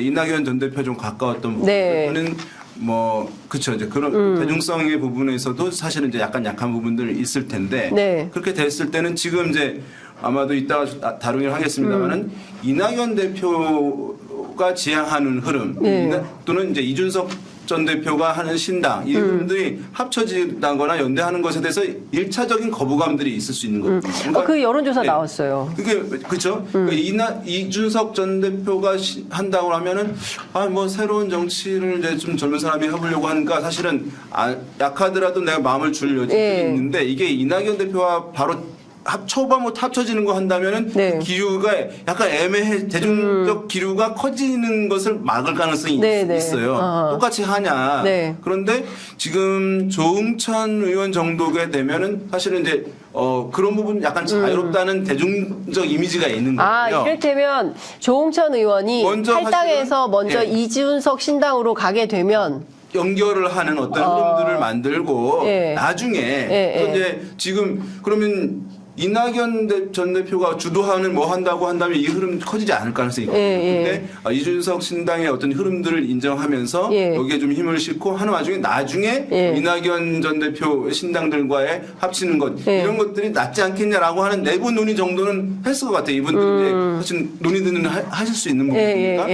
이낙연 전 대표 좀 가까웠던 네. 부분은 뭐 그렇죠. 이제 그런 대중성의 부분에서도 사실은 이제 약간 약한 부분들이 있을 텐데 네. 그렇게 됐을 때는 지금 이제 아마도 이따가 다루긴 하겠습니다만은 이낙연 대표가 지향하는 흐름 네. 또는 이제 이준석 전 대표가 하는 신당 이분들이 합쳐진다거나 연대하는 것에 대해서 1차적인 거부감들이 있을 수 있는 거죠. 그러니까 그 여론조사 나왔어요. 그게 그렇죠. 그러니까 이준석 전 대표가 한다고 하면은 뭐 새로운 정치를 이제 좀 젊은 사람이 해보려고 하니까 사실은 약하더라도 내가 마음을 줄 여지가 있는데 이게 이낙연 대표와 바로 초반부터 합쳐지는 거 한다면은 네. 기류가 약간 애매해 대중적 기류가 커지는 것을 막을 가능성이 있어요. 똑같이 하냐. 네. 그런데 지금 조응천 의원 정도가 되면은 사실은 이제 그런 부분 약간 자유롭다는 대중적 이미지가 있는 거예요. 이를테면 조응천 의원이 탈당해서 먼저 이준석 신당으로 가게 되면 연결을 하는 어떤 흐름들을 만들고 나중에 이제 지금 그러면 이낙연 전 대표가 주도하는 뭐 한다고 한다면 이 흐름 커지지 않을 가능성이 있거든요. 근데 이준석 신당의 어떤 흐름들을 인정하면서 여기에 좀 힘을 싣고 하는 와중에 나중에 이낙연 전 대표 신당들과의 합치는 것 이런 것들이 낫지 않겠냐라고 하는 내부 논의 정도는 했을 것 같아요. 이분들이 사실 논의들은 하실 수 있는 부분이니까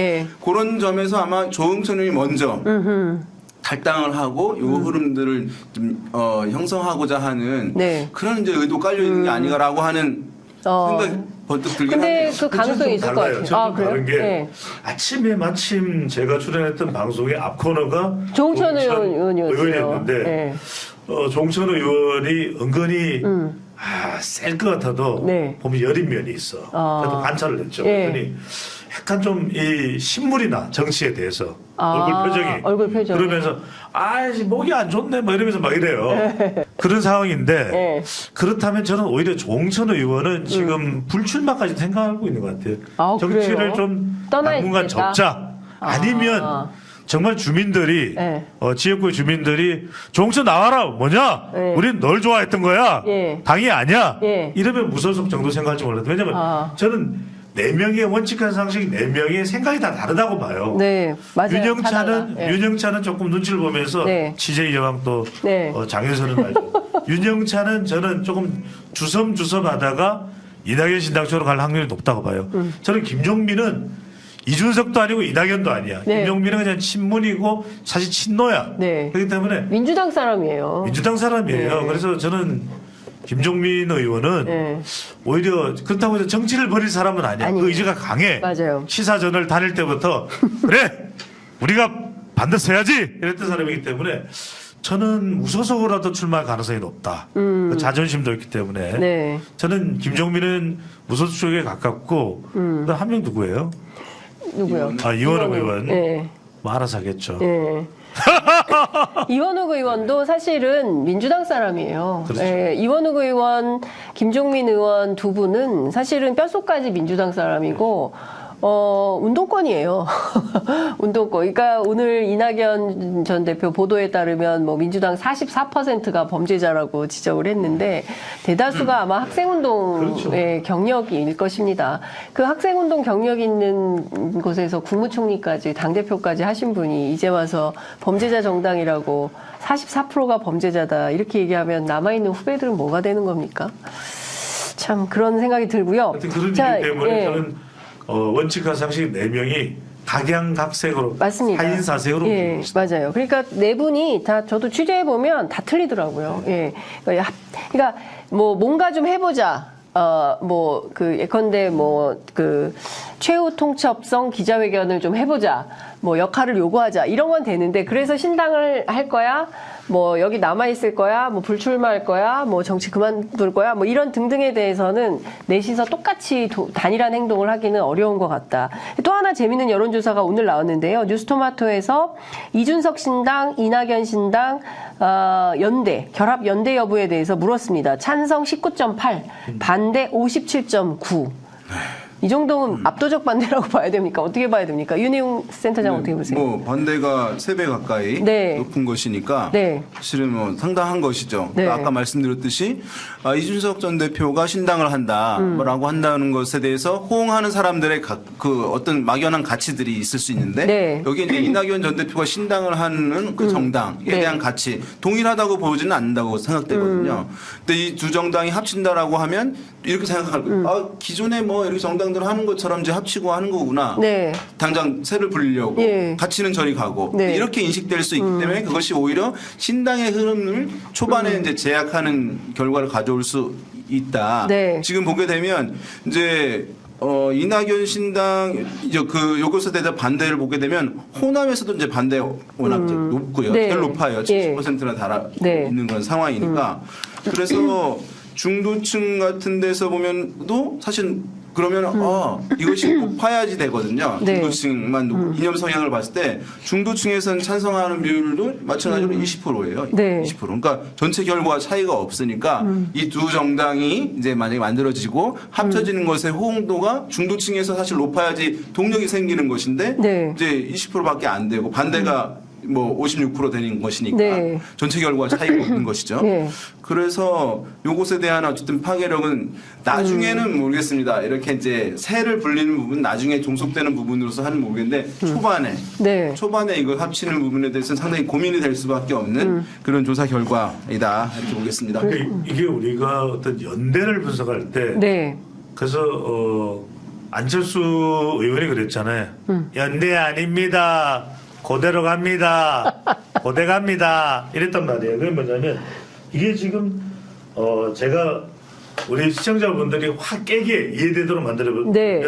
그런 점에서 아마 조응천 의원이 먼저 탈당을 하고 요 흐름들을 좀 형성하고자 하는 그런 이제 의도 깔려 있는 게 아닌가라고 하는 생각이 번뜩 들긴 근데 합니다. 그 가능성이 있을 것 같아요. 저는 다른 게 아침에 마침 제가 출연했던 방송의 앞 코너가 조응천 의원이었는데 조응천 의원이 은근히 셀 것 같아도 보면 여린 면이 있어. 그래도 관찰을 했죠. 그랬더니 약간 좀 이 신물이나 정치에 대해서 얼굴 표정이 그러면서 목이 안 좋네 뭐 이러면서 막 이래요. 그런 상황인데 그렇다면 저는 오히려 조응천 의원은 지금 불출마까지 생각하고 있는 것 같아요. 정치를 그래요? 좀 당분간 접자 아니면 정말 주민들이 지역구의 주민들이 조응천 나와라 뭐냐 우린 널 좋아했던 거야 당이 아니야 이러면 무소속 정도 생각할지 몰라도 왜냐면 저는 4명의 원칙한 상식 4명의 생각이 다 다르다고 봐요. 네, 맞아요. 윤영찬은 조금 눈치를 보면서 CJ 여왕 또 장현선은 말죠. 윤영찬은 저는 조금 주섬주섬하다가 이낙연 신당처럼 갈 확률이 높다고 봐요. 저는 김종민은 이준석도 아니고 이낙연도 아니야. 김종민은 그냥 친문이고 사실 친노야. 그렇기 때문에 민주당 사람이에요. 그래서 저는 김종민 의원은 오히려 그렇다고 해서 정치를 벌일 사람은 아니야. 그 의지가 강해. 맞아요. 시사전을 다닐 때부터 그래 우리가 반드시 해야지 이랬던 사람이기 때문에 저는 무소속으로라도 출마할 가능성이 높다. 그 자존심도 있기 때문에 저는 김종민은 무소속 쪽에 가깝고 한 명 누구예요? 누구요? 이원욱 의원. 뭐 알아서 하겠죠. 이원욱 의원도 사실은 민주당 사람이에요. 그렇죠. 이원욱 의원, 김종민 의원 두 분은 사실은 뼛속까지 민주당 사람이고 운동권이에요. 운동권. 그러니까 오늘 이낙연 전 대표 보도에 따르면 뭐 민주당 44%가 범죄자라고 지적을 했는데 대다수가 아마 학생운동의 경력일 것입니다. 그 학생운동 경력 있는 곳에서 국무총리까지 당대표까지 하신 분이 이제 와서 범죄자 정당이라고 44%가 범죄자다 이렇게 얘기하면 남아있는 후배들은 뭐가 되는 겁니까? 참 그런 생각이 들고요. 그런 이유 때문에 저는 원칙과 상식 4명이 각양각색으로 맞습니다. 사인사색으로 맞아요. 그러니까 네 분이 다 저도 취재해 보면 다 틀리더라고요. 그러니까 뭐 뭔가 좀 해보자. 예컨대 최후 통첩성 기자회견을 좀 해보자. 뭐 역할을 요구하자. 이런 건 되는데 그래서 신당을 할 거야. 뭐 여기 남아 있을 거야. 뭐 불출마할 거야. 뭐 정치 그만둘 거야. 뭐 이런 등등에 대해서는 넷이서 똑같이 단일한 행동을 하기는 어려운 것 같다. 또 하나 재미있는 여론조사가 오늘 나왔는데요. 뉴스토마토에서 이준석 신당, 이낙연 신당 결합 연대 여부에 대해서 물었습니다. 찬성 19.8, 반대 57.9. 이 정도면 압도적 반대라고 봐야 됩니까? 어떻게 봐야 됩니까? 윤희용 센터장 어떻게 보세요? 뭐 반대가 3배 가까이 네. 높은 것이니까 네. 실은 뭐 상당한 것이죠. 네. 아까 말씀드렸듯이 이준석 전 대표가 신당을 한다라고 한다는 것에 대해서 호응하는 사람들의 그 어떤 막연한 가치들이 있을 수 있는데 네. 여기 이제 이낙연 전 대표가 신당을 하는 그 정당에 네. 대한 가치 동일하다고 보지는 않는다고 생각되거든요. 근데 이 두 정당이 합친다라고 하면 이렇게 생각할 거예요. 기존에 뭐 이렇게 정당들 하는 것처럼 이제 합치고 하는 거구나. 네. 당장 세를 불리려고 예. 가치는 저리 가고 네. 이렇게 인식될 수 있기 때문에 그것이 오히려 신당의 흐름을 초반에 이제 제약하는 결과를 가져올 수 있다. 네. 지금 보게 되면 이제 이낙연 신당 그 요것에 대해서 반대를 보게 되면 호남에서도 이제 반대 워낙 이제 높고요. 네. 제일 높아요. 예. 70%나 달아 네. 있는 그런 상황이니까 그래서 중도층 같은 데서 보면도 사실 그러면 이것이 높아야지 되거든요. 네. 중도층만 이념 성향을 봤을 때 중도층에서는 찬성하는 비율도 마찬가지로 20%예요. 네. 20%. 그러니까 전체 결과와 차이가 없으니까 이 두 정당이 이제 만약에 만들어지고 합쳐지는 것의 호응도가 중도층에서 사실 높아야지 동력이 생기는 것인데 네. 이제 20%밖에 안 되고 반대가 뭐 56% 되는 것이니까 네. 전체 결과 차이가 없는 것이죠. 네. 그래서 요것에 대한 어쨌든 파괴력은 나중에는 모르겠습니다. 이렇게 이제 세를 불리는 부분 나중에 종속되는 부분으로서 하는 모르겠는데 네. 초반에 이거 합치는 부분에 대해서는 상당히 고민이 될 수밖에 없는 그런 조사 결과이다 이렇게 보겠습니다. 그러니까 이게 우리가 어떤 연대를 분석할 때 네. 그래서 안철수 의원이 그랬잖아요. 연대 아닙니다. 그대로 갑니다. 고대 갑니다. 이랬단 말이에요. 그게 뭐냐면 이게 지금 제가 우리 시청자분들이 확 깨게 이해되도록 만들어보면 네.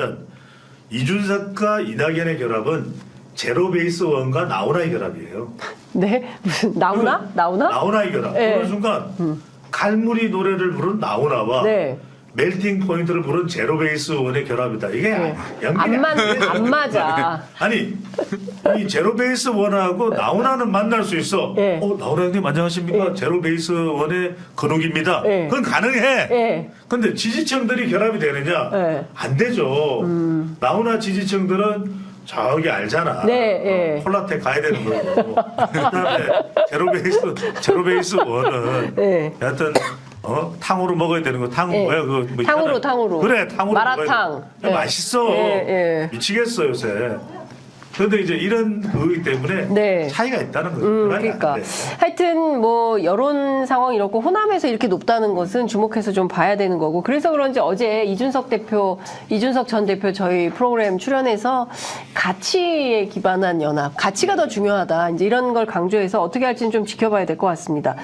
이준석과 이낙연의 결합은 제로 베이스 원과 나훈아의 결합이에요. 네. 무슨 나오나? 나훈아의 결합. 네. 그런 순간 갈무리 노래를 부른 나훈아와 네. 멜팅 포인트를 부른 제로 베이스 원의 결합이다. 이게 네. 연결이 안 맞아. 아니 이 제로 베이스 원하고 나훈아는 만날 수 있어. 네. 나훈아 형님 안녕하십니까? 제로 베이스 원의 근욱입니다. 네. 그건 가능해. 네. 근데 지지층들이 결합이 되느냐? 네. 안 되죠. 나훈아 지지층들은 저기 알잖아. 네, 예. 폴라텍 가야 되는 거고. 그다음에 제로 베이스 원은 네. 여하튼 탕후루 먹어야 되는 거. 탕후루 뭐야 그거 뭐 있잖아. 탕후루. 그래 탕후루 마라탕. 먹어야 돼. 네. 맛있어. 예. 미치겠어 요새. 그런데 이제 이런 거기 때문에 네. 차이가 있다는 거죠. 그러니까 하여튼 뭐 여론 상황 이렇고 호남에서 이렇게 높다는 것은 주목해서 좀 봐야 되는 거고 그래서 그런지 어제 이준석 전 대표 저희 프로그램 출연해서 가치에 기반한 연합, 가치가 더 중요하다 이제 이런 걸 강조해서 어떻게 할지는 좀 지켜봐야 될 것 같습니다.